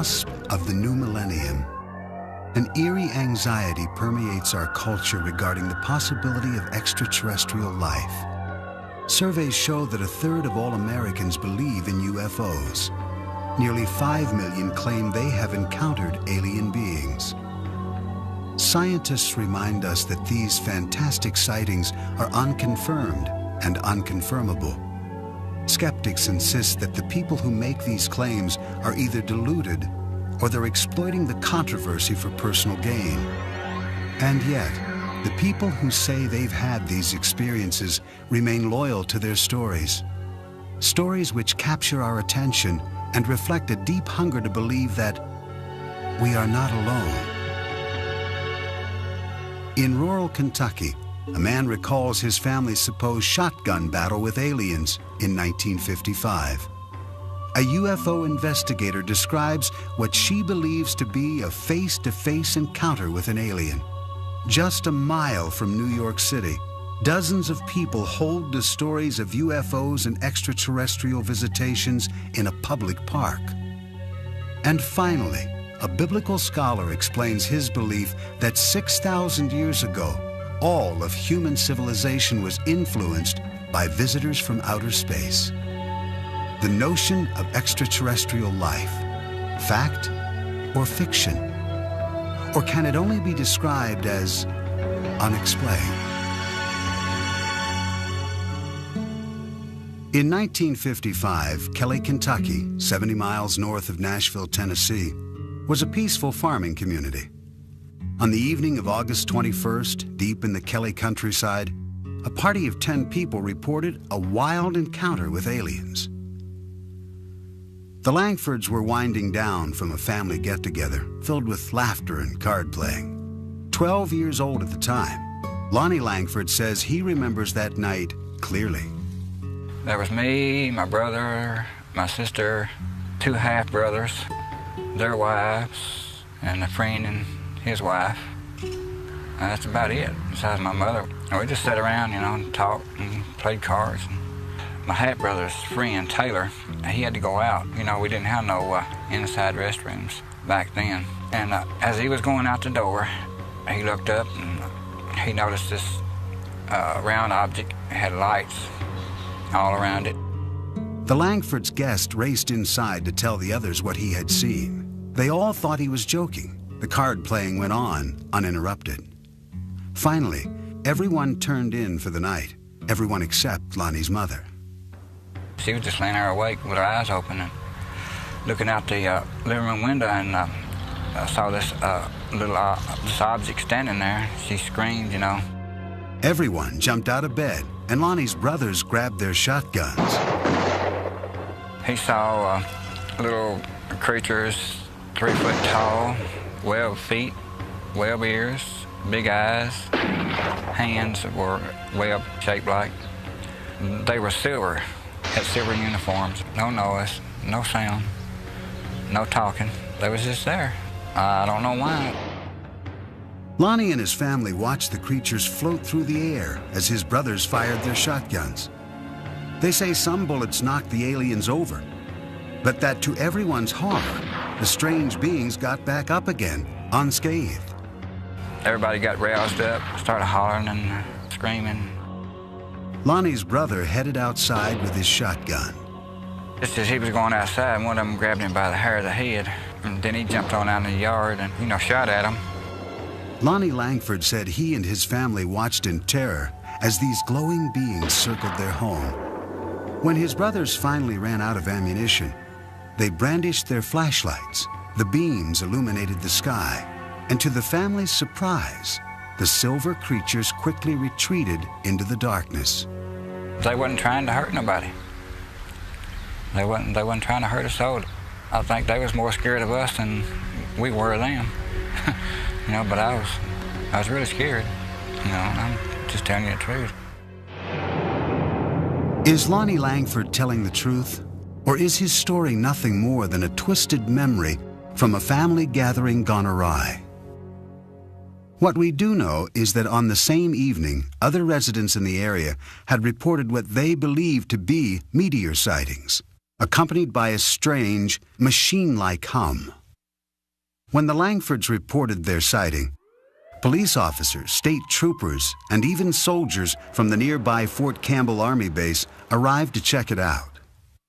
cusp of the new millennium, an eerie anxiety permeates our culture regarding the possibility of extraterrestrial life. Surveys show that 1/3 of all Americans believe in UFOs. Nearly 5 million claim they have encountered alien beings. Scientists remind us that these fantastic sightings are unconfirmed and unconfirmable. Skeptics insist that the people who make these claims are either deluded or they're exploiting the controversy for personal gain. And yet, the people who say they've had these experiences remain loyal to their stories. Stories which capture our attention and reflect a deep hunger to believe that we are not alone. In rural Kentucky, a man recalls his family's supposed shotgun battle with aliens in 1955. A UFO investigator describes what she believes to be a face-to-face encounter with an alien. Just a mile from New York City, dozens of people hold the stories of UFOs and extraterrestrial visitations in a public park. And finally, a biblical scholar explains his belief that 6,000 years ago, all of human civilization was influenced by visitors from outer space. The notion of extraterrestrial life, fact or fiction? Or can it only be described as unexplained? In 1955, Kelly, Kentucky, 70 miles north of Nashville, Tennessee, was a peaceful farming community. On the evening of August 21st, deep in the Kelly countryside, a party of 10 people reported a wild encounter with aliens. The Langfords were winding down from a family get-together filled with laughter and card playing. 12 years old at the time, Lonnie Langford says he remembers that night clearly. There was me, my brother, my sister, 2 half-brothers, their wives, and a friend and his wife. That's about it, besides my mother. And we just sat around, and talked and played cards. My half-brother's friend, Taylor, he had to go out. We didn't have no inside restrooms back then. And as he was going out the door, he looked up and he noticed this round object. It had lights all around it. The Langfords' guest raced inside to tell the others what he had seen. They all thought he was joking. The card playing went on, uninterrupted. Finally, everyone turned in for the night. Everyone except Lonnie's mother. She was just laying there awake with her eyes open and looking out the living room window, and saw this this object standing there. She screamed, Everyone jumped out of bed, and Lonnie's brothers grabbed their shotguns. He saw little creatures 3 foot tall, webbed feet, webbed ears, big eyes, hands that were web shaped like. They were silver, had silver uniforms, no noise, no sound, no talking. They was just there. I don't know why. Lonnie and his family watched the creatures float through the air as his brothers fired their shotguns. They say some bullets knocked the aliens over, but that to everyone's horror, the strange beings got back up again, unscathed. Everybody got roused up, started hollering and screaming. Lonnie's brother headed outside with his shotgun. Just as he was going outside, one of them grabbed him by the hair of the head, and then he jumped on out in the yard and, shot at him. Lonnie Langford said he and his family watched in terror as these glowing beings circled their home. When his brothers finally ran out of ammunition, they brandished their flashlights. The beams illuminated the sky, and to the family's surprise, the silver creatures quickly retreated into the darkness. They wasn't trying to hurt nobody. They wasn't trying to hurt us all. I think they was more scared of us than we were of them. But I was really scared. I'm just telling you the truth. Is Lonnie Langford telling the truth? Or is his story nothing more than a twisted memory from a family gathering gone awry? What we do know is that on the same evening, other residents in the area had reported what they believed to be meteor sightings, accompanied by a strange, machine-like hum. When the Langfords reported their sighting, police officers, state troopers, and even soldiers from the nearby Fort Campbell Army Base arrived to check it out.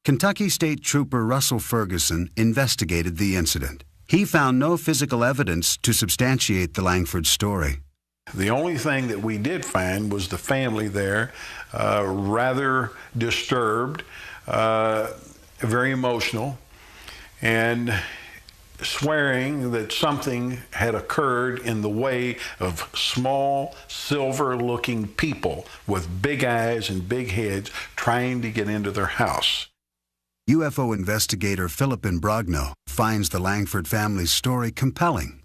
Kentucky State Trooper Russell Ferguson investigated the incident. He found no physical evidence to substantiate the Langford story. The only thing that we did find was the family there, rather disturbed, very emotional, and swearing that something had occurred in the way of small, silver-looking people with big eyes and big heads trying to get into their house. UFO investigator Philip Imbrogno finds the Langford family's story compelling.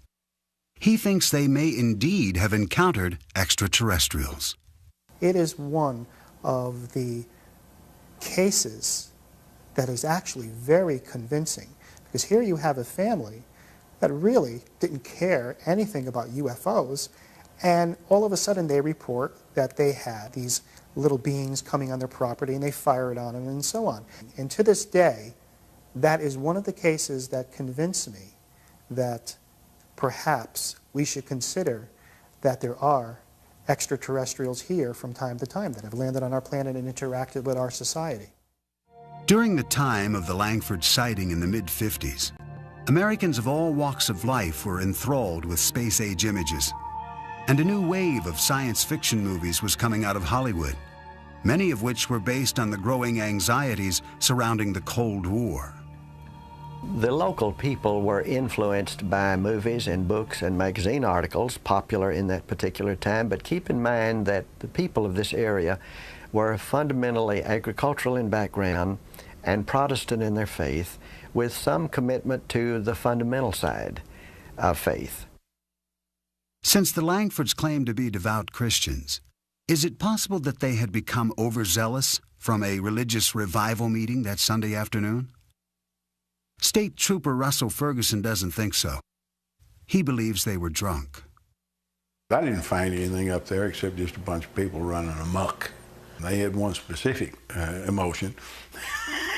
He thinks they may indeed have encountered extraterrestrials. It is one of the cases that is actually very convincing, because here you have a family that really didn't care anything about UFOs, and all of a sudden they report that they had these little beings coming on their property and they fired on them and so on. And to this day, that is one of the cases that convince me that perhaps we should consider that there are extraterrestrials here from time to time that have landed on our planet and interacted with our society. During the time of the Langford sighting in the mid-50s, Americans of all walks of life were enthralled with space-age images, and a new wave of science fiction movies was coming out of Hollywood, many of which were based on the growing anxieties surrounding the Cold War. The local people were influenced by movies and books and magazine articles popular in that particular time, but keep in mind that the people of this area were fundamentally agricultural in background and Protestant in their faith, with some commitment to the fundamental side of faith. Since the Langfords claimed to be devout Christians, is it possible that they had become overzealous from a religious revival meeting that Sunday afternoon? State Trooper Russell Ferguson doesn't think so. He believes they were drunk. I didn't find anything up there except just a bunch of people running amok. They had one specific emotion,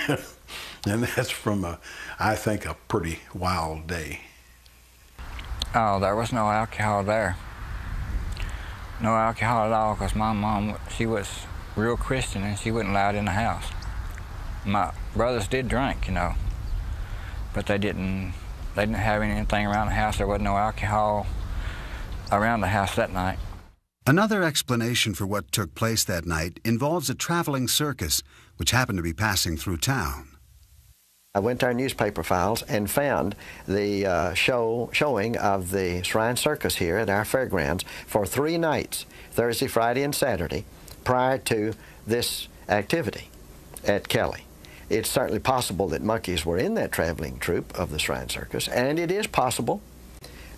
and that's from, I think, a pretty wild day. Oh, there was no alcohol there. No alcohol at all, because my mom, she was real Christian and she wouldn't allow it in the house. My brothers did drink, you know, but they didn't have anything around the house. There wasn't no alcohol around the house that night. Another explanation for what took place that night involves a traveling circus which happened to be passing through town. I went to our newspaper files and found the showing of the Shrine Circus here at our fairgrounds for 3 nights, Thursday, Friday, and Saturday, prior to this activity at Kelly. It's certainly possible that monkeys were in that traveling troupe of the Shrine Circus, and it is possible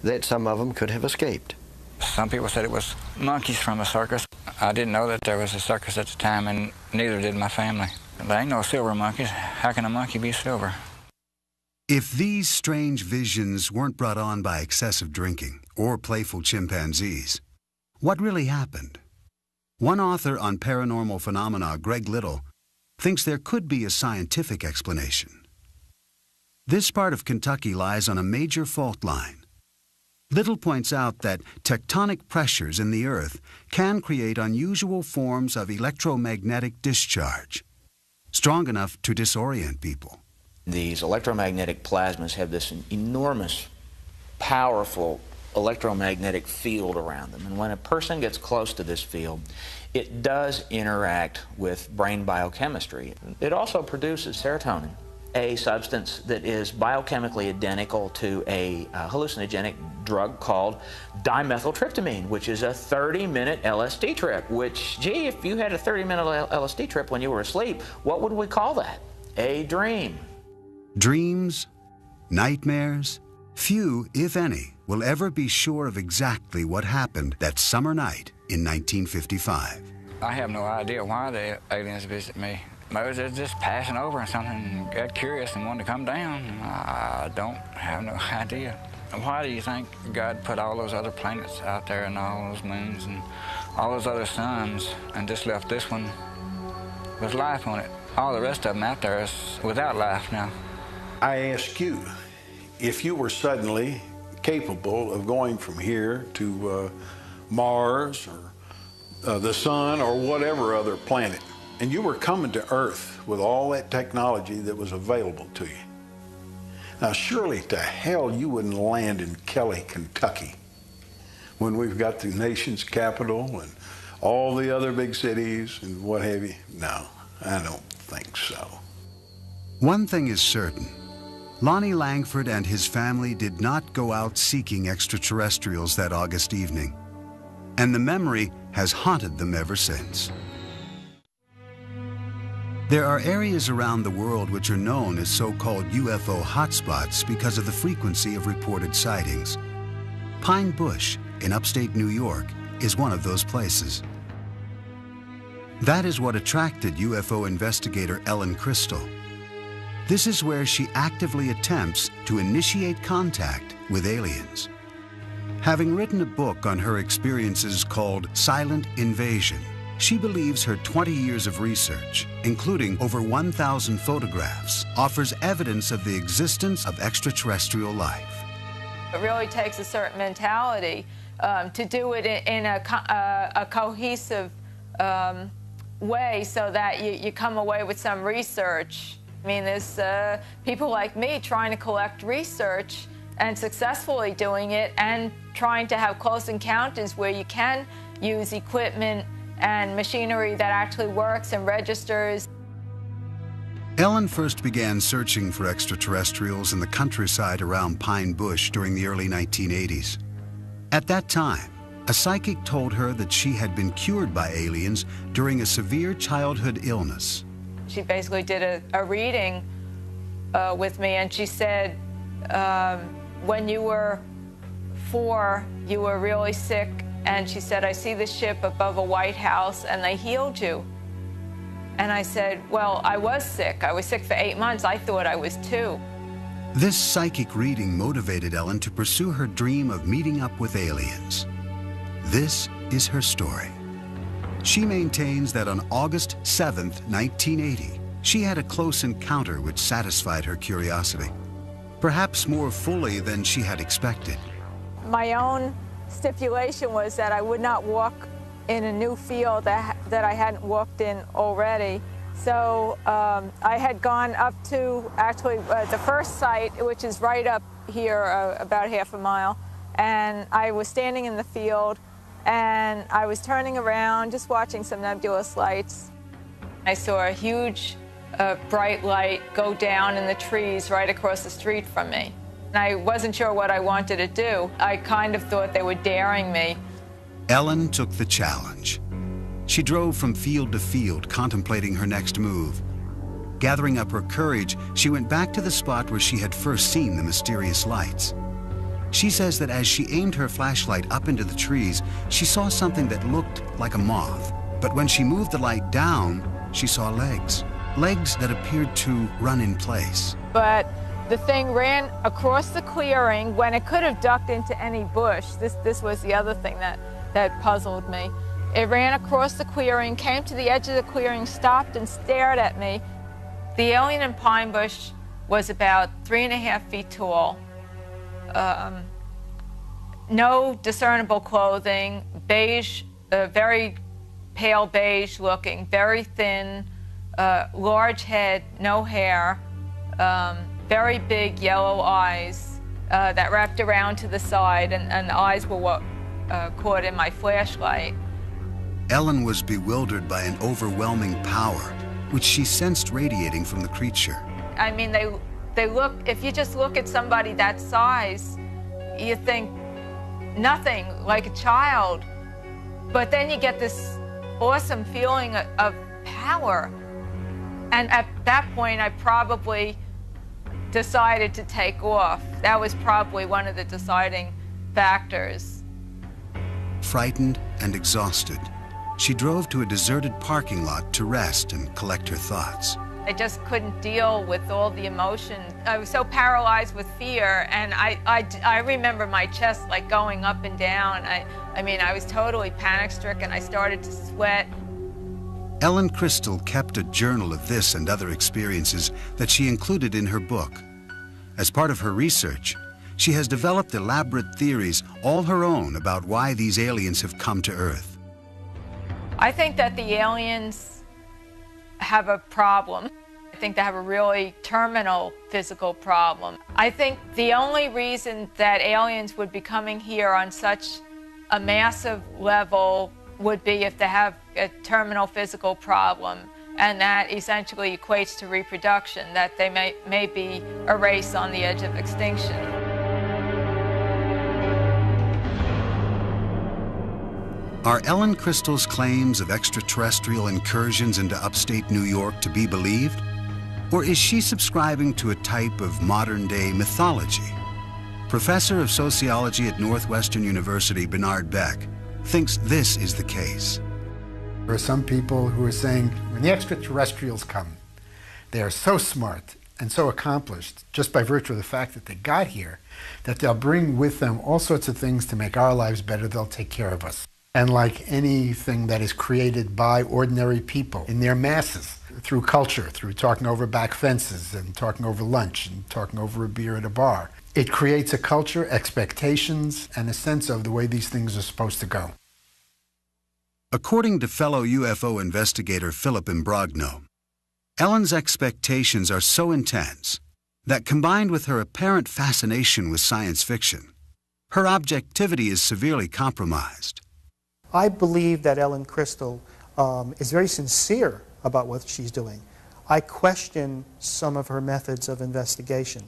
that some of them could have escaped. Some people said it was monkeys from a circus. I didn't know that there was a circus at the time, and neither did my family. There ain't no silver monkeys. How can a monkey be silver? If these strange visions weren't brought on by excessive drinking or playful chimpanzees, what really happened? One author on paranormal phenomena, Greg Little, thinks there could be a scientific explanation. This part of Kentucky lies on a major fault line. Little points out that tectonic pressures in the earth can create unusual forms of electromagnetic discharge, strong enough to disorient people. These electromagnetic plasmas have this enormous, powerful electromagnetic field around them. And when a person gets close to this field, it does interact with brain biochemistry. It also produces serotonin, a substance that is biochemically identical to a hallucinogenic drug called dimethyltryptamine, which is a 30-minute LSD trip, which, gee, if you had a 30-minute LSD trip when you were asleep, what would we call that? A dream. Dreams, nightmares, few, if any, will ever be sure of exactly what happened that summer night in 1955. I have no idea why the aliens visit me. Maybe they're just passing over and something, got curious and wanted to come down. I don't have no idea. Why do you think God put all those other planets out there and all those moons and all those other suns and just left this one with life on it? All the rest of them out there is without life now. I ask you, if you were suddenly capable of going from here to Mars or the sun or whatever other planet. And you were coming to Earth with all that technology that was available to you. Now, surely to hell you wouldn't land in Kelly, Kentucky, when we've got the nation's capital and all the other big cities and what have you. No, I don't think so. One thing is certain. Lonnie Langford and his family did not go out seeking extraterrestrials that August evening. And the memory has haunted them ever since. There are areas around the world which are known as so-called UFO hotspots because of the frequency of reported sightings. Pine Bush in upstate New York is one of those places. That is what attracted UFO investigator Ellen Crystal. This is where she actively attempts to initiate contact with aliens. Having written a book on her experiences called Silent Invasion, she believes her 20 years of research, including over 1,000 photographs, offers evidence of the existence of extraterrestrial life. It really takes a certain mentality to do it in a cohesive way so that you come away with some research. I mean, there's people like me trying to collect research and successfully doing it and trying to have close encounters where you can use equipment and machinery that actually works and registers. Ellen first began searching for extraterrestrials in the countryside around Pine Bush during the early 1980s. At that time, a psychic told her that she had been cured by aliens during a severe childhood illness. She basically did a reading with me, and she said, when you were 4, you were really sick, and she said, I see the ship above a White House, and they healed you. And I said, well, I was sick. I was sick for 8 months. I thought I was 2. This psychic reading motivated Ellen to pursue her dream of meeting up with aliens. This is her story. She maintains that on August 7th, 1980, she had a close encounter which satisfied her curiosity, perhaps more fully than she had expected. My own stipulation was that I would not walk in a new field that I hadn't walked in already. So I had gone up to actually the first site, which is right up here, about half a mile, and I was standing in the field, and I was turning around, just watching some nebulous lights. I saw a huge bright light go down in the trees right across the street from me. And I wasn't sure what I wanted to do. I kind of thought they were daring me. Ellen took the challenge. She drove from field to field, contemplating her next move. Gathering up her courage, she went back to the spot where she had first seen the mysterious lights. She says that as she aimed her flashlight up into the trees, she saw something that looked like a moth. But when she moved the light down, she saw legs. Legs that appeared to run in place. But the thing ran across the clearing when it could have ducked into any bush. This was the other thing that puzzled me. It ran across the clearing, came to the edge of the clearing, stopped and stared at me. The alien in Pine Bush was about 3.5 feet tall. No discernible clothing, beige, very pale beige looking, very thin, large head, no hair, very big yellow eyes that wrapped around to the side, and the eyes were what caught in my flashlight. Ellen was bewildered by an overwhelming power, which she sensed radiating from the creature. I mean, they look, if you just look at somebody that size, you think nothing, like a child. But then you get this awesome feeling of power. And at that point, I probably decided to take off. That was probably one of the deciding factors. Frightened and exhausted, she drove to a deserted parking lot to rest and collect her thoughts. I just couldn't deal with all the emotion. I was so paralyzed with fear, and I remember my chest like going up and down. I mean, I was totally panic-stricken. I started to sweat. Ellen Crystal kept a journal of this and other experiences that she included in her book. As part of her research, she has developed elaborate theories all her own about why these aliens have come to Earth. I think that the aliens have a problem. I think they have a really terminal physical problem. I think the only reason that aliens would be coming here on such a massive level would be if they have a terminal physical problem, and that essentially equates to reproduction, that they may be a race on the edge of extinction. Are Ellen Crystal's claims of extraterrestrial incursions into upstate New York to be believed? Or is she subscribing to a type of modern-day mythology? Professor of Sociology at Northwestern University, Bernard Beck, thinks this is the case. There are some people who are saying when the extraterrestrials come, they are so smart and so accomplished just by virtue of the fact that they got here, that they'll bring with them all sorts of things to make our lives better. They'll take care of us. And like anything that is created by ordinary people in their masses, through culture, through talking over back fences and talking over lunch and talking over a beer at a bar, it creates a culture, expectations, and a sense of the way these things are supposed to go. According to fellow UFO investigator Philip Imbrogno, Ellen's expectations are so intense that, combined with her apparent fascination with science fiction, her objectivity is severely compromised. I believe that Ellen Crystal is very sincere about what she's doing. I question some of her methods of investigation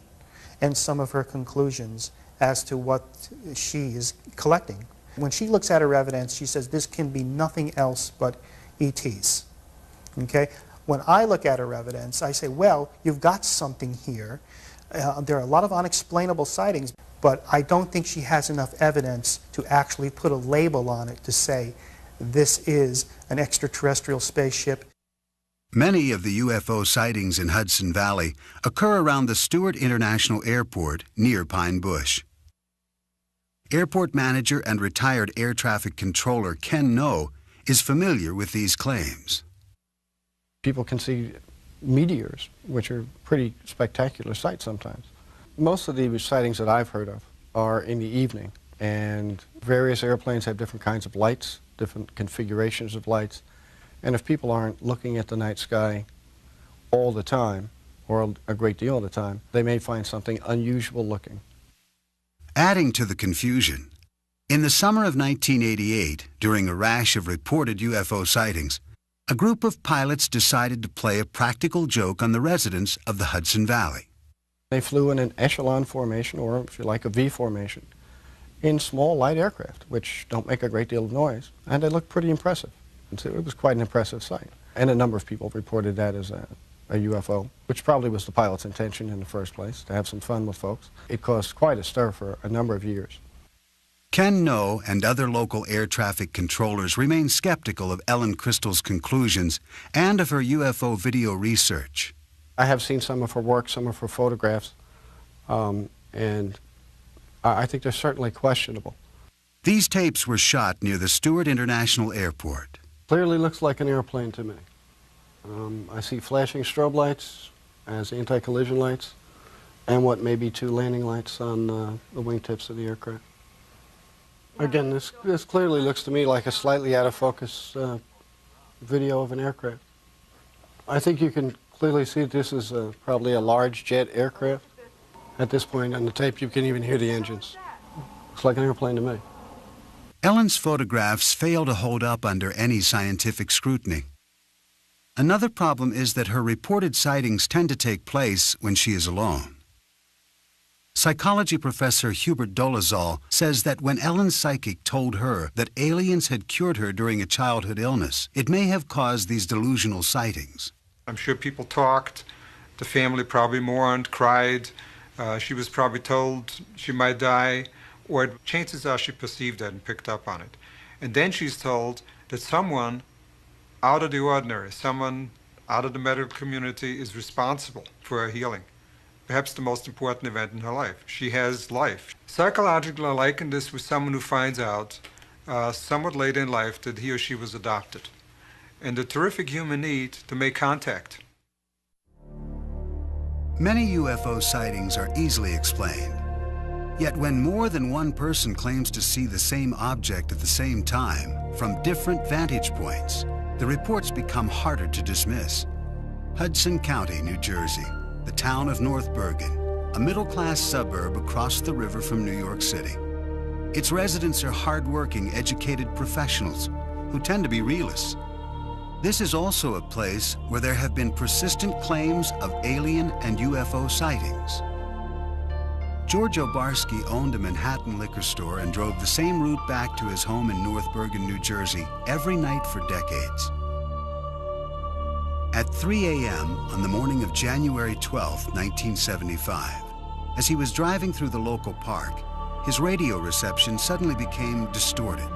and some of her conclusions as to what she is collecting. When she looks at her evidence, she says this can be nothing else but ETs. Okay? When I look at her evidence, I say, well, you've got something here. There are a lot of unexplainable sightings, but I don't think she has enough evidence to actually put a label on it to say this is an extraterrestrial spaceship. Many of the UFO sightings in Hudson Valley occur around the Stewart International Airport near Pine Bush. Airport manager and retired air traffic controller Ken No is familiar with these claims. People can see meteors, which are pretty spectacular sights sometimes. Most of the sightings that I've heard of are in the evening, and various airplanes have different kinds of lights, different configurations of lights, and if people aren't looking at the night sky all the time, or a great deal of the time, they may find something unusual looking. Adding to the confusion, in the summer of 1988, during a rash of reported UFO sightings, a group of pilots decided to play a practical joke on the residents of the Hudson Valley. They flew in an echelon formation, or if you like, a V formation, in small light aircraft, which don't make a great deal of noise, and they looked pretty impressive. And so it was quite an impressive sight. And a number of people reported that as a UFO, which probably was the pilot's intention in the first place, to have some fun with folks. It caused quite a stir for a number of years. Ken No and other local air traffic controllers remain skeptical of Ellen Crystal's conclusions and of her UFO video research. I have seen some of her work, some of her photographs, and I think they're certainly questionable. These tapes were shot near the Stewart International Airport. Clearly looks like an airplane to me. I see flashing strobe lights as anti-collision lights, and what may be two landing lights on the wingtips of the aircraft. Again, this clearly looks to me like a slightly out of focus video of an aircraft. I think you can clearly see this is probably a large jet aircraft. At this point on the tape, you can even hear the engines. Looks like an airplane to me. Ellen's photographs fail to hold up under any scientific scrutiny. Another problem is that her reported sightings tend to take place when she is alone. Psychology professor Hubert Dolezal says that when Ellen's psychic told her that aliens had cured her during a childhood illness, it may have caused these delusional sightings. I'm sure people talked. The family probably mourned, cried. She was probably told she might die, or chances are she perceived that and picked up on it. And then she's told that someone out of the ordinary, someone out of the medical community is responsible for her healing. Perhaps the most important event in her life. She has life. Psychologically, I liken this with someone who finds out somewhat late in life that he or she was adopted, and the terrific human need to make contact. Many UFO sightings are easily explained. Yet when more than one person claims to see the same object at the same time, from different vantage points, the reports become harder to dismiss. Hudson County, New Jersey, the town of North Bergen, a middle-class suburb across the river from New York City. Its residents are hard-working, educated professionals who tend to be realists. This is also a place where there have been persistent claims of alien and UFO sightings. George Obarski owned a Manhattan liquor store and drove the same route back to his home in North Bergen, New Jersey, every night for decades. At 3 a.m. on the morning of January 12, 1975, as he was driving through the local park, his radio reception suddenly became distorted.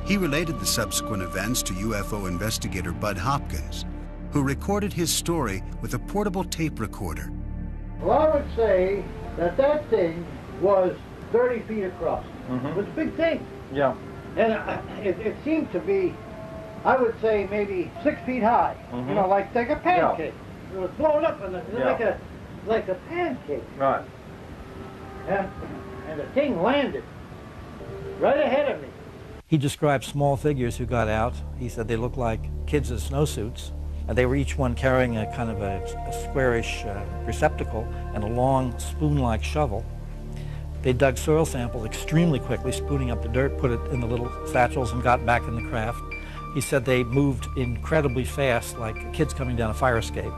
He related the subsequent events to UFO investigator Bud Hopkins, who recorded his story with a portable tape recorder. Well, I would say that thing was 30 feet across. It was a big thing. Yeah. And it seemed to be, I would say, maybe 6 feet high. You know, like a pancake. Yeah. It was blown up and like a pancake. Right. And the thing landed right ahead of me. He described small figures who got out. He said they looked like kids in snowsuits. And they were each one carrying a kind of a squarish receptacle and a long spoon-like shovel. They dug soil samples extremely quickly, spooning up the dirt, put it in the little satchels, and got back in the craft. He said they moved incredibly fast, like kids coming down a fire escape.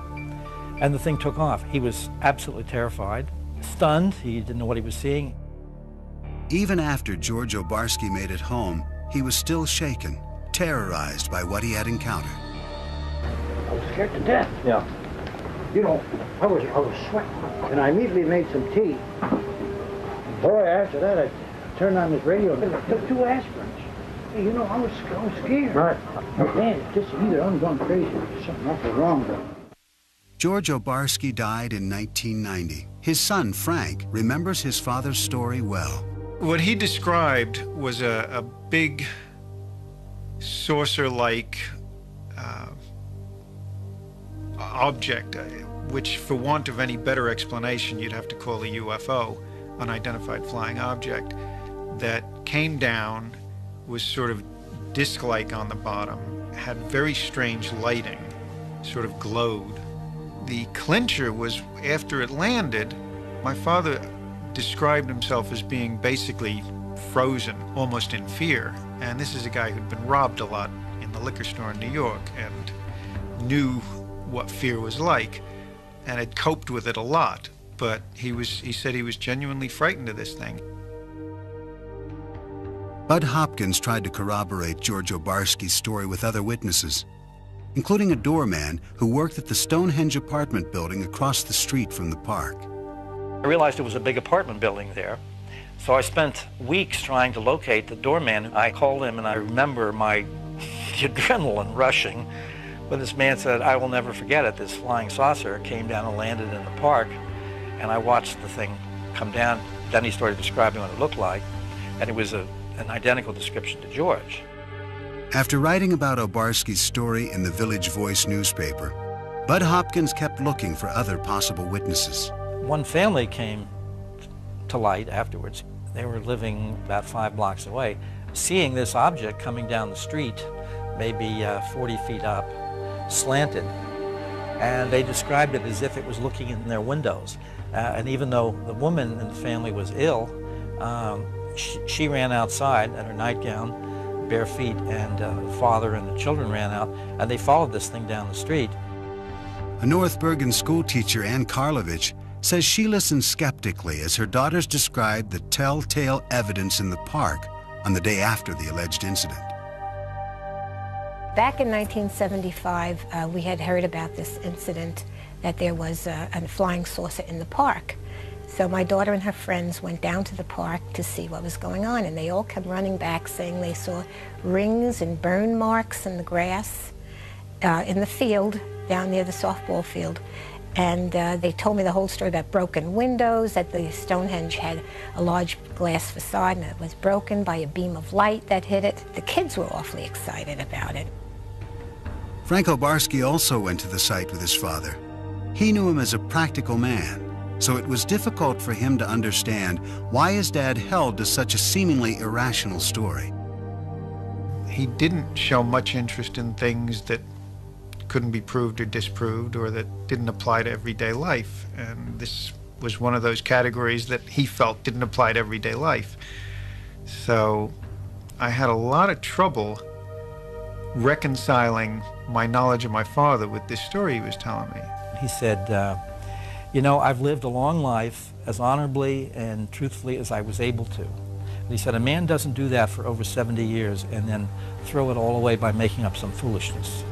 And the thing took off. He was absolutely terrified, stunned. He didn't know what he was seeing. Even after George Obarski made it home, he was still shaken, terrorized by what he had encountered. I was scared to death. Yeah. You know, I was sweating, and I immediately made some tea. Boy, after that, I turned on this radio and I took 2 aspirins. Hey, you know, I was scared. Right. Oh, man, it's just either I'm going crazy or there's something awful wrong with me. George Obarski died in 1990. His son, Frank, remembers his father's story well. What he described was a big saucer-like object, which, for want of any better explanation, you'd have to call a UFO, unidentified flying object, that came down, was sort of disc-like on the bottom, had very strange lighting, sort of glowed. The clincher was, after it landed, my father described himself as being basically frozen, almost in fear. And this is a guy who'd been robbed a lot in the liquor store in New York and knew what fear was like and had coped with it a lot. But he said he was genuinely frightened of this thing. Bud Hopkins tried to corroborate George Obarski's story with other witnesses, including a doorman who worked at the Stonehenge apartment building across the street from the park. I realized it was a big apartment building there, so I spent weeks trying to locate the doorman. I called him, and I remember the adrenaline rushing when this man said, "I will never forget it. This flying saucer came down and landed in the park," and I watched the thing come down. Then he started describing what it looked like, and it was an identical description to George. After writing about Obarski's story in the Village Voice newspaper, Bud Hopkins kept looking for other possible witnesses. One family came to light afterwards. They were living about 5 blocks away, seeing this object coming down the street, maybe 40 feet up, slanted. And they described it as if it was looking in their windows. And even though the woman in the family was ill, she ran outside in her nightgown, bare feet, and the father and the children ran out, and they followed this thing down the street. A North Bergen school teacher, Ann Karlovich, says she listened skeptically as her daughters described the telltale evidence in the park on the day after the alleged incident. Back in 1975, we had heard about this incident, that there was a flying saucer in the park. So my daughter and her friends went down to the park to see what was going on, and they all came running back saying they saw rings and burn marks in the grass in the field down near the softball field. And they told me the whole story about broken windows, that the Stonehenge had a large glass facade and it was broken by a beam of light that hit it. The kids were awfully excited about it. Frank Obarski also went to the site with his father. He knew him as a practical man, so it was difficult for him to understand why his dad held to such a seemingly irrational story. He didn't show much interest in things that couldn't be proved or disproved, or that didn't apply to everyday life. And this was one of those categories that he felt didn't apply to everyday life. So I had a lot of trouble reconciling my knowledge of my father with this story he was telling me. He said, you know, I've lived a long life as honorably and truthfully as I was able to. And he said, a man doesn't do that for over 70 years and then throw it all away by making up some foolishness.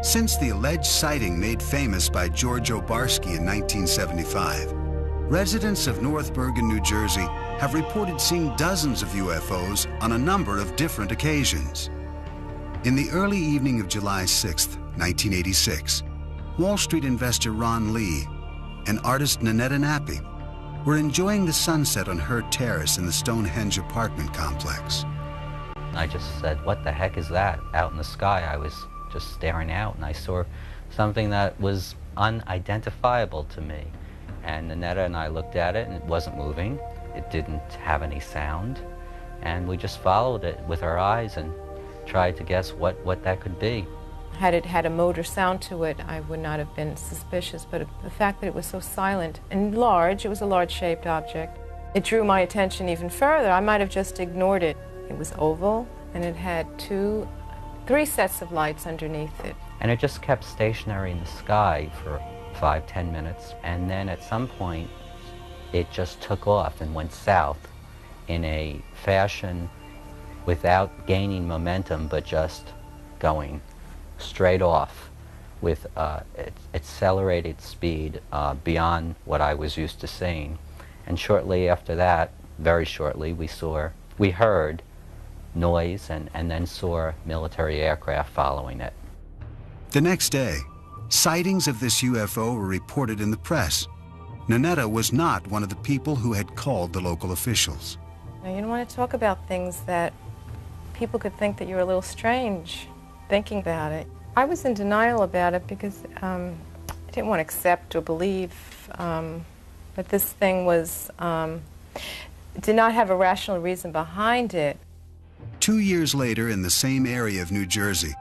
Since the alleged sighting made famous by George Obarski in 1975, residents of North Bergen, New Jersey have reported seeing dozens of UFOs on a number of different occasions. In the early evening of July 6, 1986, Wall Street investor Ron Lee and artist Nanetta Nappy were enjoying the sunset on Hurd Terrace in the Stonehenge apartment complex. I just said, what the heck is that out in the sky? I was just staring out and I saw something that was unidentifiable to me. And Nanetta and I looked at it and it wasn't moving. It didn't have any sound. And we just followed it with our eyes and tried to guess what that could be. Had it had a motor sound to it, I would not have been suspicious, but the fact that it was so silent and large, it was a large-shaped object, it drew my attention even further. I might have just ignored it. It was oval, and it had three sets of lights underneath it. And it just kept stationary in the sky for 5-10 minutes, and then at some point, it just took off and went south in a fashion without gaining momentum, but just going straight off with accelerated speed beyond what I was used to seeing. And shortly after that, very shortly, we heard noise and then saw military aircraft following it. The next day, sightings of this UFO were reported in the press. Nanetta was not one of the people who had called the local officials. Now, you don't want to talk about things that people could think that you're a little strange thinking about it. I was in denial about it because I didn't want to accept or believe that this thing did not have a rational reason behind it. 2 years later, in the same area of New Jersey,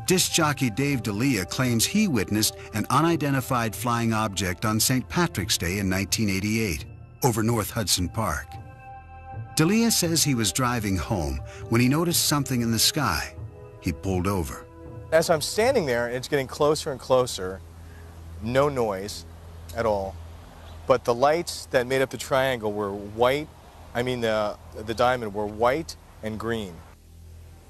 disc jockey Dave D'Elia claims he witnessed an unidentified flying object on St. Patrick's Day in 1988 over North Hudson Park. D'Elia says he was driving home when he noticed something in the sky. He pulled over. As I'm standing there, it's getting closer and closer, no noise at all, but the lights that made up the triangle were white, the diamond were white and green.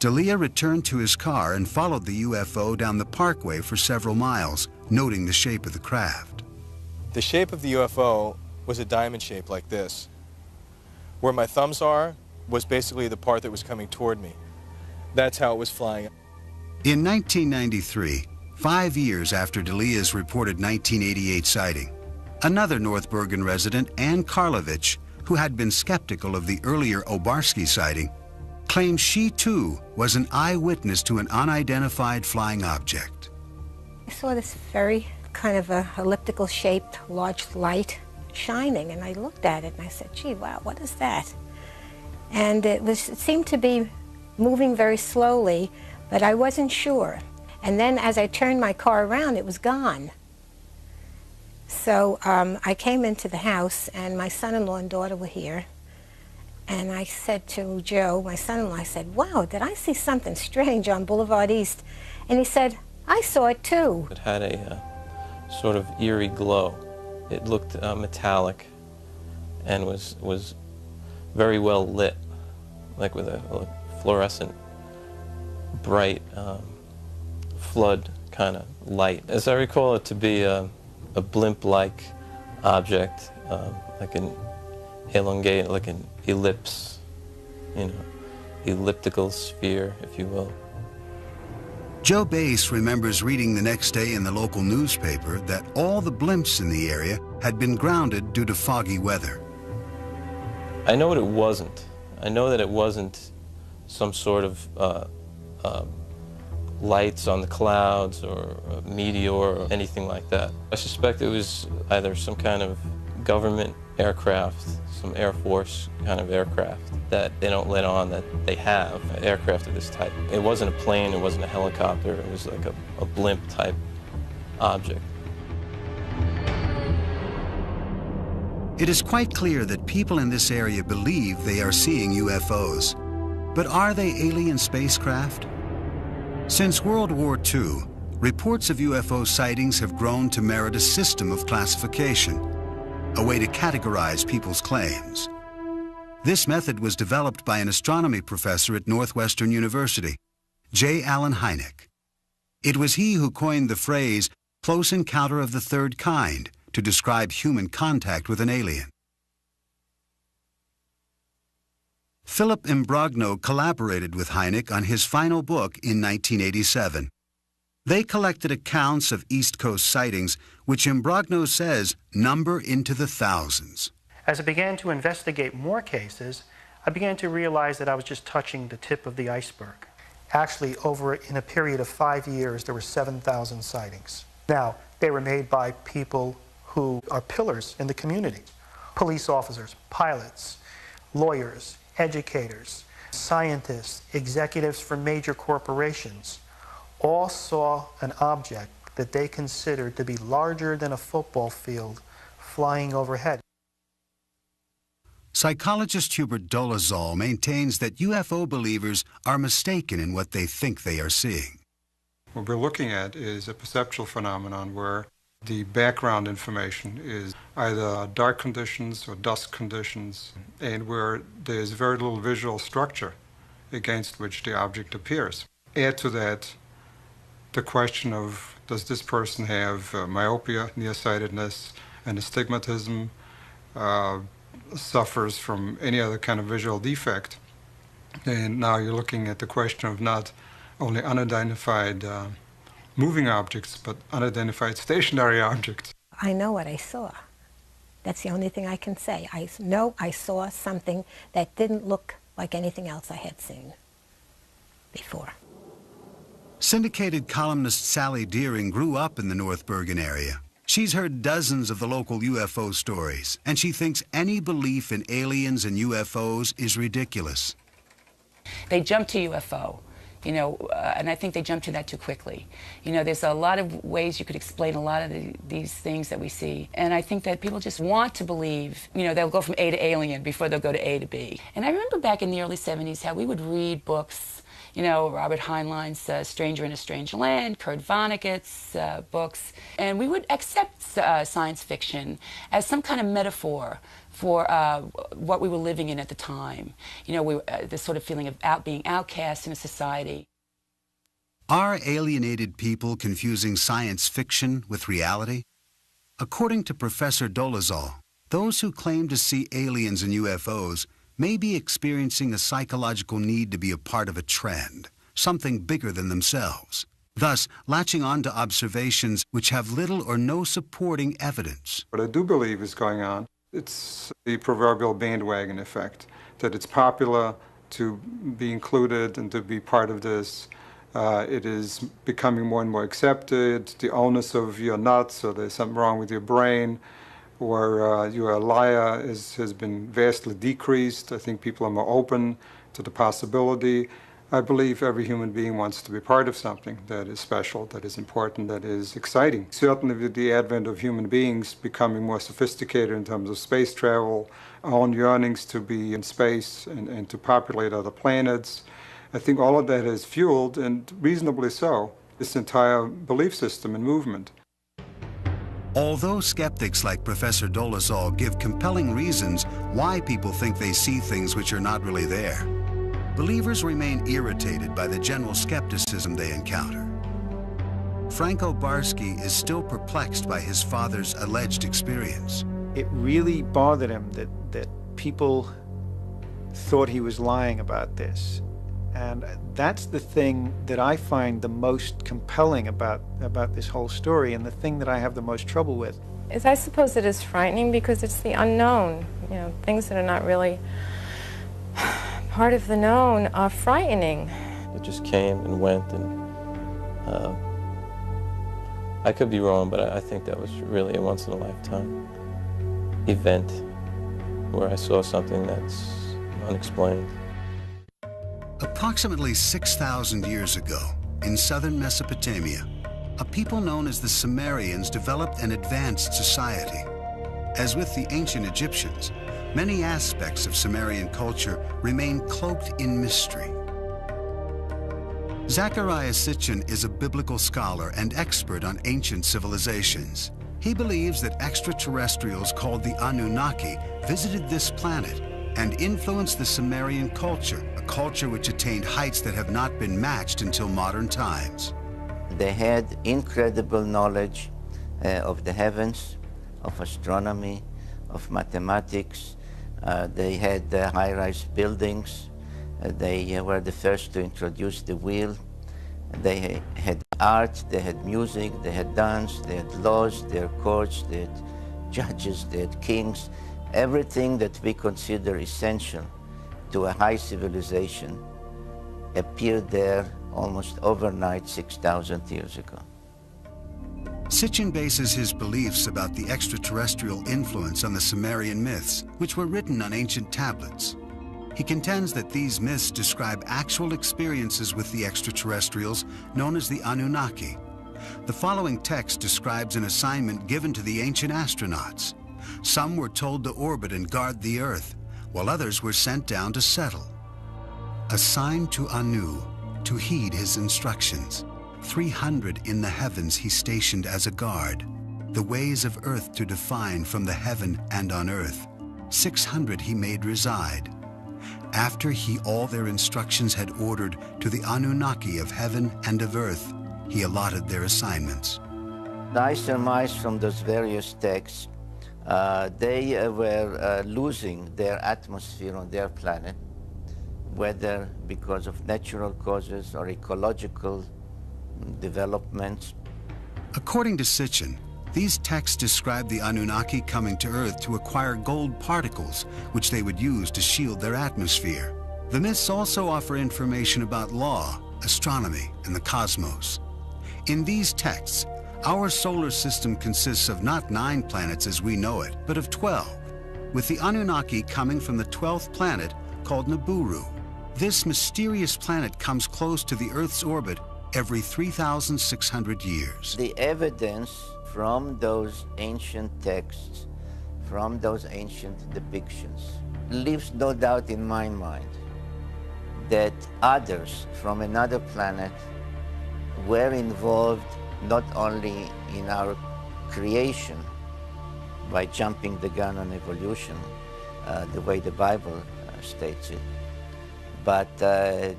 D'Elia returned to his car and followed the UFO down the parkway for several miles, noting the shape of the craft. The shape of the UFO was a diamond shape like this. Where my thumbs are was basically the part that was coming toward me. That's how it was flying. In 1993, 5 years after D'Elia's reported 1988 sighting, another North Bergen resident, Ann Karlovich, who had been skeptical of the earlier Obarski sighting, claims she too was an eyewitness to an unidentified flying object. I saw this very kind of a elliptical shaped large light shining, and I looked at it and I said, gee, wow, what is that? And it seemed to be moving very slowly, but I wasn't sure. And then as I turned my car around, it was gone. So I came into the house, and my son-in-law and daughter were here. And I said to Joe, my son-in-law, I said, wow, did I see something strange on Boulevard East? And he said, I saw it too. It had a sort of eerie glow. It looked metallic and was very well lit, like with a fluorescent, bright flood kind of light. As I recall it to be a blimp-like object, like an elongated, like an ellipse, elliptical sphere, if you will. Joe Bass remembers reading the next day in the local newspaper that all the blimps in the area had been grounded due to foggy weather. I know what it wasn't. I know that it wasn't some sort of lights on the clouds or a meteor or anything like that. I suspect it was either some kind of government aircraft, some Air Force kind of aircraft that they don't let on that they have aircraft of this type. It wasn't a plane, it wasn't a helicopter, it was like a blimp type object. It is quite clear that people in this area believe they are seeing UFOs. But are they alien spacecraft? Since World War II, reports of UFO sightings have grown to merit a system of classification, a way to categorize people's claims. This method was developed by an astronomy professor at Northwestern University, J. Allen Hynek. It was he who coined the phrase close encounter of the third kind to describe human contact with an alien. Philip Imbrogno collaborated with Hynek on his final book in 1987. They collected accounts of East Coast sightings, which Imbrogno says number into the thousands. As I began to investigate more cases, I began to realize that I was just touching the tip of the iceberg. Actually, in a period of 5 years, there were 7,000 sightings. Now, they were made by people who are pillars in the community. Police officers, pilots, lawyers, educators, scientists, executives for major corporations, all saw an object that they considered to be larger than a football field flying overhead. Psychologist Hubert Dolezal maintains that UFO believers are mistaken in what they think they are seeing. What we're looking at is a perceptual phenomenon where the background information is either dark conditions or dusk conditions, and where there's very little visual structure against which the object appears. Add to that the question of, does this person have myopia, nearsightedness, and astigmatism, suffers from any other kind of visual defect? And now you're looking at the question of not only unidentified moving objects, but unidentified stationary objects. I know what I saw. That's the only thing I can say. I know I saw something that didn't look like anything else I had seen before. Syndicated columnist Sally Deering grew up in the North Bergen area. She's heard dozens of the local UFO stories, and she thinks any belief in aliens and UFOs is ridiculous. They jump to UFO. And I think they jump to that too quickly. There's a lot of ways you could explain a lot of these things that we see. And I think that people just want to believe, they'll go from A to alien before they'll go to A to B. And I remember back in the early 70s how we would read books, Robert Heinlein's Stranger in a Strange Land, Kurt Vonnegut's books, and we would accept science fiction as some kind of metaphor for what we were living in at the time. This sort of feeling of being outcast in a society. Are alienated people confusing science fiction with reality? According to Professor Dolezal, those who claim to see aliens and UFOs may be experiencing a psychological need to be a part of a trend, something bigger than themselves, thus latching on to observations which have little or no supporting evidence. What I do believe is going on, it's the proverbial bandwagon effect, that it's popular to be included and to be part of this. It is becoming more and more accepted. The onus of you're nuts, or there's something wrong with your brain, or you're a liar has been vastly decreased. I think people are more open to the possibility. I believe every human being wants to be part of something that is special, that is important, that is exciting. Certainly with the advent of human beings becoming more sophisticated in terms of space travel, our own yearnings to be in space and to populate other planets, I think all of that has fueled, and reasonably so, this entire belief system and movement. Although skeptics like Professor Dolezal give compelling reasons why people think they see things which are not really there, believers remain irritated by the general skepticism they encounter. Franco Barsky is still perplexed by his father's alleged experience. It really bothered him that people thought he was lying about this. And that's the thing that I find the most compelling about this whole story, and the thing that I have the most trouble with. I suppose it is frightening because it's the unknown. Things that are not really part of the known are frightening. It just came and went, and I could be wrong, but I think that was really a once-in-a-lifetime event where I saw something that's unexplained. Approximately 6,000 years ago, in southern Mesopotamia, a people known as the Sumerians developed an advanced society. As with the ancient Egyptians, many aspects of Sumerian culture remain cloaked in mystery. Zachariah Sitchin is a biblical scholar and expert on ancient civilizations. He believes that extraterrestrials called the Anunnaki visited this planet and influenced the Sumerian culture, a culture which attained heights that have not been matched until modern times. They had incredible knowledge of the heavens, of astronomy, of mathematics. They had high-rise buildings. They were the first to introduce the wheel. They had art, they had music, they had dance, they had laws, they had courts, they had judges, they had kings. Everything that we consider essential to a high civilization appeared there almost overnight 6,000 years ago. Sitchin bases his beliefs about the extraterrestrial influence on the Sumerian myths, which were written on ancient tablets. He contends that these myths describe actual experiences with the extraterrestrials known as the Anunnaki. The following text describes an assignment given to the ancient astronauts. Some were told to orbit and guard the Earth, while others were sent down to settle. Assigned to Anu to heed his instructions, 300 in the heavens he stationed as a guard, the ways of Earth to define from the heaven and on Earth. 600 he made reside. After he all their instructions had ordered to the Anunnaki of heaven and of earth, he allotted their assignments. I surmise from those various texts, they were losing their atmosphere on their planet, whether because of natural causes or ecological developments. According to Sitchin, these texts describe the Anunnaki coming to Earth to acquire gold particles, which they would use to shield their atmosphere. The myths also offer information about law, astronomy, and the cosmos. In these texts, our solar system consists of not 9 planets as we know it, but of 12, with the Anunnaki coming from the 12th planet called Nibiru. This mysterious planet comes close to the Earth's orbit every 3,600 years. The evidence from those ancient texts, from those ancient depictions, leaves no doubt in my mind that others from another planet were involved not only in our creation by jumping the gun on evolution, the way the Bible states it, but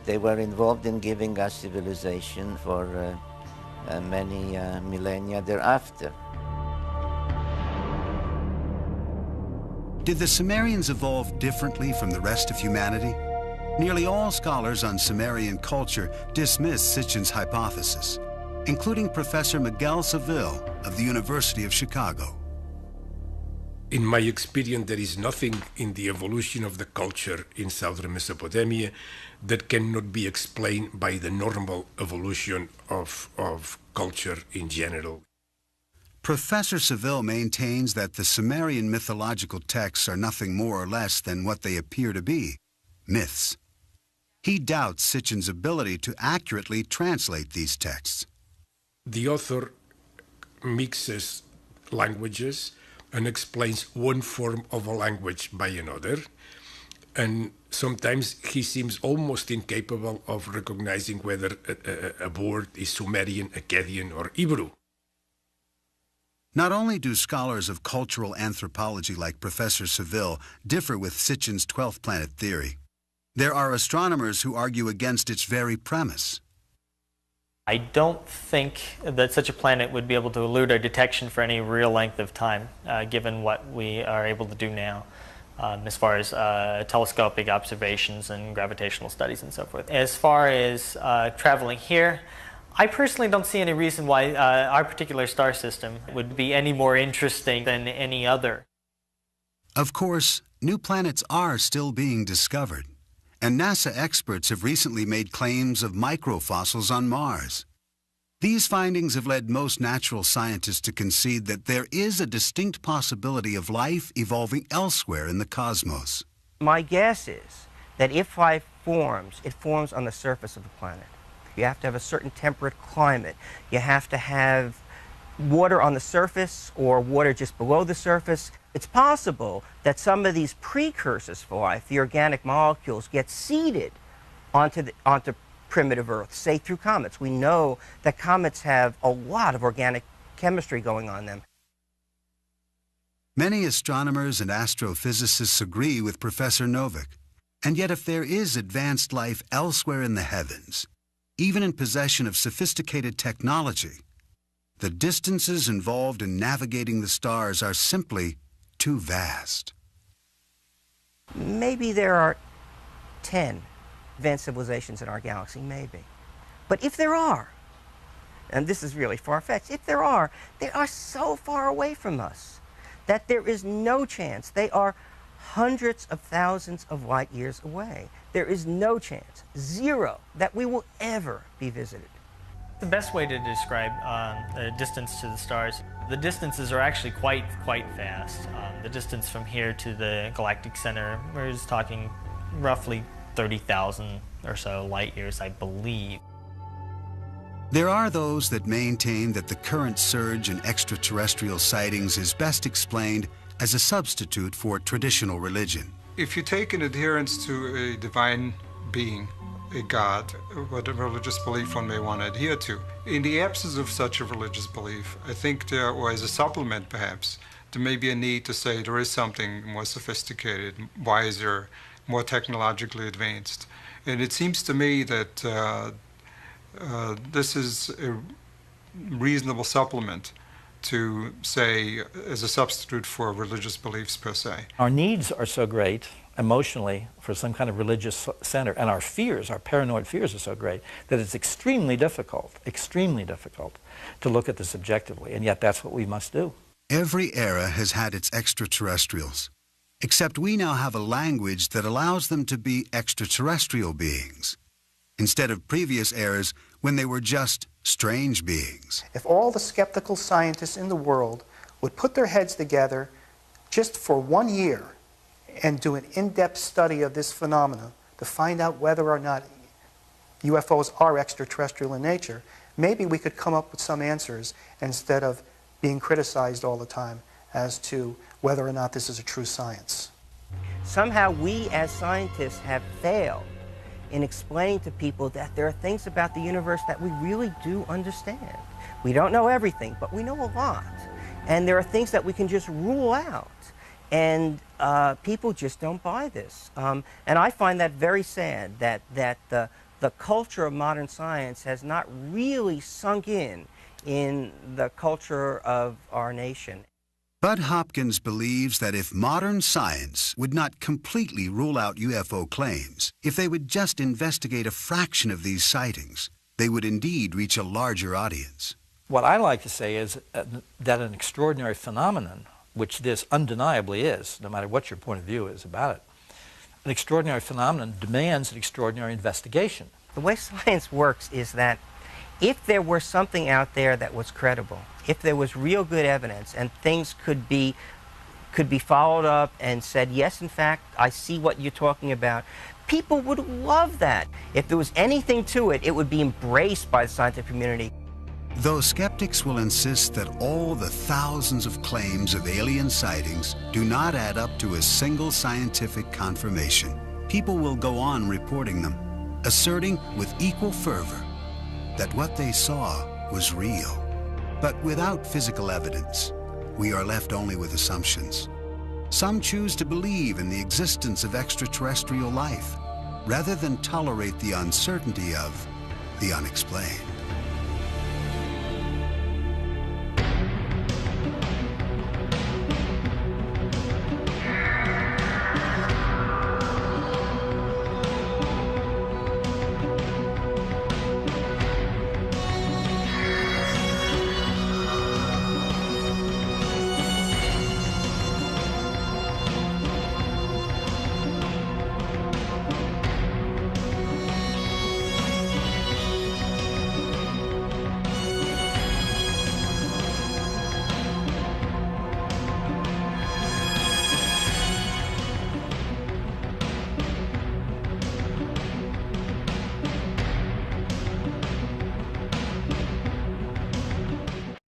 they were involved in giving us civilization for many millennia thereafter. Did the Sumerians evolve differently from the rest of humanity? Nearly all scholars on Sumerian culture dismiss Sitchin's hypothesis, including Professor Miguel Seville of the University of Chicago. In my experience, there is nothing in the evolution of the culture in southern Mesopotamia that cannot be explained by the normal evolution of culture in general. Professor Seville maintains that the Sumerian mythological texts are nothing more or less than what they appear to be, myths. He doubts Sitchin's ability to accurately translate these texts. The author mixes languages and explains one form of a language by another, and sometimes he seems almost incapable of recognizing whether a word is Sumerian, Akkadian, or Hebrew. Not only do scholars of cultural anthropology like Professor Seville differ with Sitchin's 12th planet theory, there are astronomers who argue against its very premise. I don't think that such a planet would be able to elude our detection for any real length of time, given what we are able to do now, as far as telescopic observations and gravitational studies and so forth. As far as traveling here, I personally don't see any reason why our particular star system would be any more interesting than any other. Of course, new planets are still being discovered, and NASA experts have recently made claims of microfossils on Mars. These findings have led most natural scientists to concede that there is a distinct possibility of life evolving elsewhere in the cosmos. My guess is that if life forms, it forms on the surface of the planet. You have to have a certain temperate climate. You have to have water on the surface or water just below the surface. It's possible that some of these precursors for life, the organic molecules, get seeded onto primitive Earth, say through comets. We know that comets have a lot of organic chemistry going on them. Many astronomers and astrophysicists agree with Professor Novick. And yet if there is advanced life elsewhere in the heavens, even in possession of sophisticated technology, the distances involved in navigating the stars are simply too vast. Maybe there are 10 advanced civilizations in our galaxy, maybe. But if there are, and this is really far-fetched, if there are, they are so far away from us that there is no chance. They are hundreds of thousands of light years away. There is no chance, zero, that we will ever be visited. The best way to describe the distance to the stars, the distances are actually quite vast. The distance from here to the galactic center, we're just talking roughly 30,000 or so light years, I believe. There are those that maintain that the current surge in extraterrestrial sightings is best explained as a substitute for traditional religion. If you take an adherence to a divine being, a god, what a religious belief one may want to adhere to, in the absence of such a religious belief, I think there, or as a supplement perhaps, there may be a need to say there is something more sophisticated, wiser, more technologically advanced. And it seems to me that this is a reasonable supplement to say as a substitute for religious beliefs per se. Our needs are so great emotionally for some kind of religious center, and our fears, our paranoid fears are so great that it's extremely difficult to look at this objectively, and yet that's what we must do. Every era has had its extraterrestrials, except we now have a language that allows them to be extraterrestrial beings, instead of previous eras when they were just strange beings. If all the skeptical scientists in the world would put their heads together just for 1 year and do an in-depth study of this phenomena to find out whether or not UFOs are extraterrestrial in nature, maybe we could come up with some answers instead of being criticized all the time as to whether or not this is a true science. Somehow we as scientists have failed in explaining to people that there are things about the universe that we really do understand. We don't know everything, but we know a lot. And there are things that we can just rule out. And people just don't buy this. And I find that very sad, that the culture of modern science has not really sunk in the culture of our nation. Bud Hopkins believes that if modern science would not completely rule out UFO claims, if they would just investigate a fraction of these sightings, they would indeed reach a larger audience. What I like to say is that an extraordinary phenomenon, which this undeniably is, no matter what your point of view is about it, an extraordinary phenomenon demands an extraordinary investigation. The way science works is that if there were something out there that was credible, if there was real good evidence and things could be followed up and said, yes, in fact, I see what you're talking about, people would love that. If there was anything to it, it would be embraced by the scientific community. Though skeptics will insist that all the thousands of claims of alien sightings do not add up to a single scientific confirmation, people will go on reporting them, asserting with equal fervor that what they saw was real. But without physical evidence, we are left only with assumptions. Some choose to believe in the existence of extraterrestrial life, rather than tolerate the uncertainty of the unexplained.